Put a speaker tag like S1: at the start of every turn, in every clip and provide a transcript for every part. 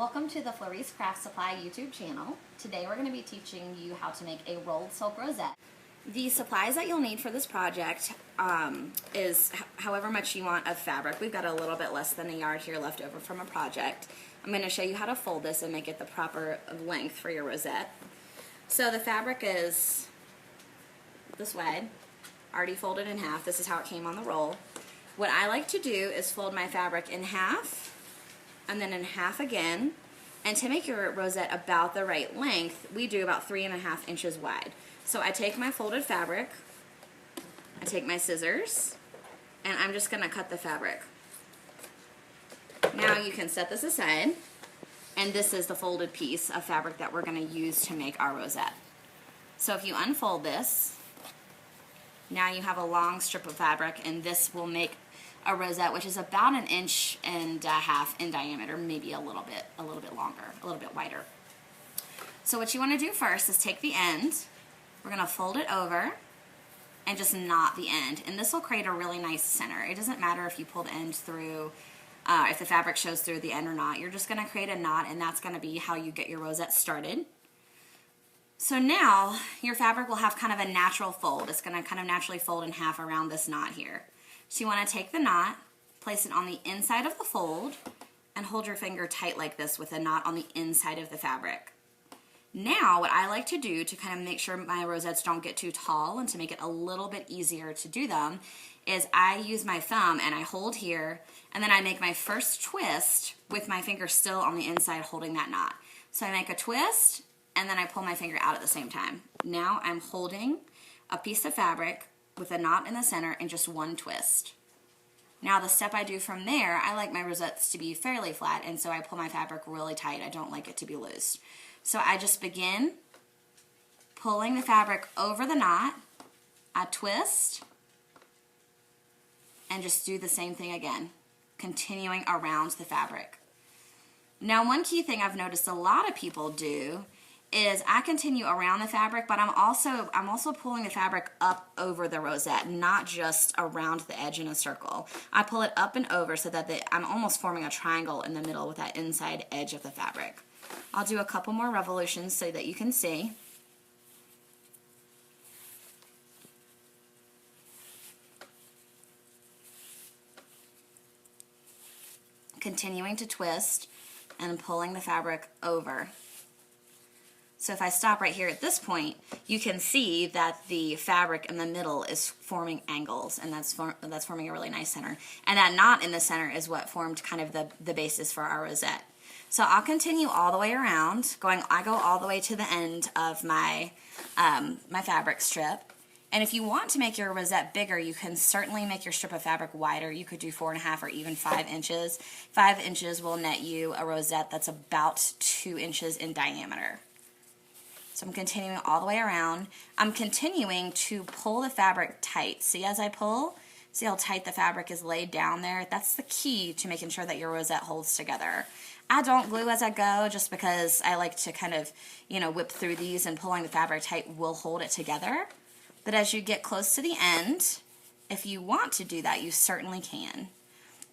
S1: Welcome to the Florie's Craft Supply YouTube channel. Today we're going to be teaching you how to make a rolled silk rosette. The supplies that you'll need for this project is however much you want of fabric. We've got a little bit less than a yard here left over from a project. I'm going to show you how to fold this and make it the proper length for your rosette. So the fabric is this wide, already folded in half. This is how it came on the roll. What I like to do is fold my fabric in half and then in half again, and to make your rosette about the right length, we do about 3.5 inches wide. So I take my folded fabric, I take my scissors, and I'm just going to cut the fabric. Now you can set this aside, and this is the folded piece of fabric that we're going to use to make our rosette. So if you unfold this, now you have a long strip of fabric, and this will make a rosette, which is about 1.5 inches in diameter, maybe a little bit longer, a little bit wider. So what you want to do first is take the end, we're going to fold it over and just knot the end, and this will create a really nice center. It doesn't matter if you pull the end through, if the fabric shows through the end or not. You're just going to create a knot, and that's going to be how you get your rosette started. So now your fabric will have kind of a natural fold. It's going to kind of naturally fold in half around this knot here. So you want to take the knot, place it on the inside of the fold, and hold your finger tight like this with a knot on the inside of the fabric. Now what I like to do to kind of make sure my rosettes don't get too tall and to make it a little bit easier to do them is I use my thumb and I hold here, and then I make my first twist with my finger still on the inside holding that knot. So I make a twist and then I pull my finger out at the same time. Now I'm holding a piece of fabric with a knot in the center and just one twist. Now the step I do from there, I like my rosettes to be fairly flat, and so I pull my fabric really tight. I don't like it to be loose. So I just begin pulling the fabric over the knot, I twist, and just do the same thing again, continuing around the fabric. Now one key thing I've noticed a lot of people do is I continue around the fabric, but I'm also pulling the fabric up over the rosette, not just around the edge in a circle. I pull it up and over so that I'm almost forming a triangle in the middle with that inside edge of the fabric. I'll do a couple more revolutions so that you can see. Continuing to twist and pulling the fabric over. So if I stop right here at this point, you can see that the fabric in the middle is forming angles, and that's forming a really nice center. And that knot in the center is what formed kind of the basis for our rosette. So I'll continue all the way around. I go all the way to the end of my my fabric strip. And if you want to make your rosette bigger, you can certainly make your strip of fabric wider. You could do 4.5 or even 5 inches. 5 inches will net you a rosette that's about 2 inches in diameter. So I'm continuing all the way around. I'm continuing to pull the fabric tight. See, as I pull, see how tight the fabric is laid down there? That's the key to making sure that your rosette holds together. I don't glue as I go just because I like to kind of, whip through these, and pulling the fabric tight will hold it together. But as you get close to the end, if you want to do that, you certainly can.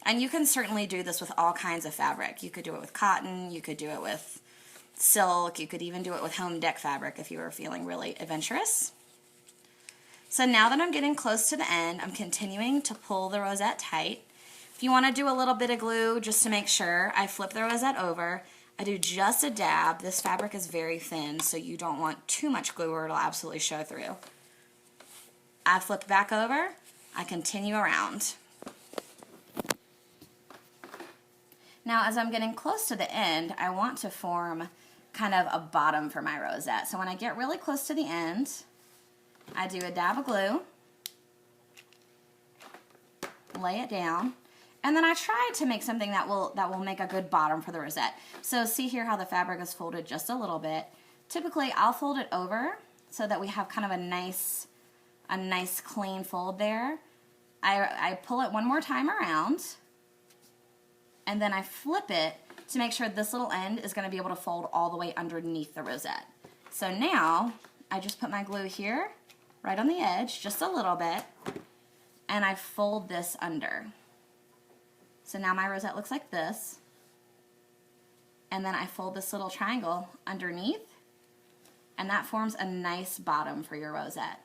S1: And you can certainly do this with all kinds of fabric. You could do it with cotton, you could do it with silk, you could even do it with home deck fabric if you were feeling really adventurous. So now that I'm getting close to the end, I'm continuing to pull the rosette tight. If you want to do a little bit of glue just to make sure, I flip the rosette over. I do just a dab. This fabric is very thin, so you don't want too much glue or it'll absolutely show through. I flip back over, I continue around. Now as I'm getting close to the end, I want to form kind of a bottom for my rosette. So when I get really close to the end, I do a dab of glue, lay it down, and then I try to make something that will make a good bottom for the rosette. So see here how the fabric is folded just a little bit. Typically I'll fold it over so that we have kind of a nice clean fold there. I pull it one more time around, and then I flip it to make sure this little end is going to be able to fold all the way underneath the rosette. So now I just put my glue here, right on the edge, just a little bit, and I fold this under. So now my rosette looks like this. and then I fold this little triangle underneath, and that forms a nice bottom for your rosette.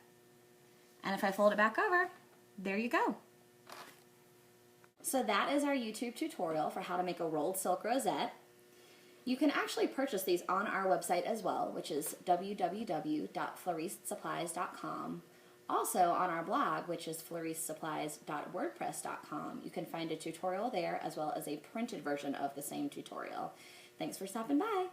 S1: And if I fold it back over, there you go. So that is our YouTube tutorial for how to make a rolled silk rosette. You can actually purchase these on our website as well, which is www.floristsupplies.com. Also on our blog, which is floristsupplies.wordpress.com. You can find a tutorial there as well as a printed version of the same tutorial. Thanks for stopping by.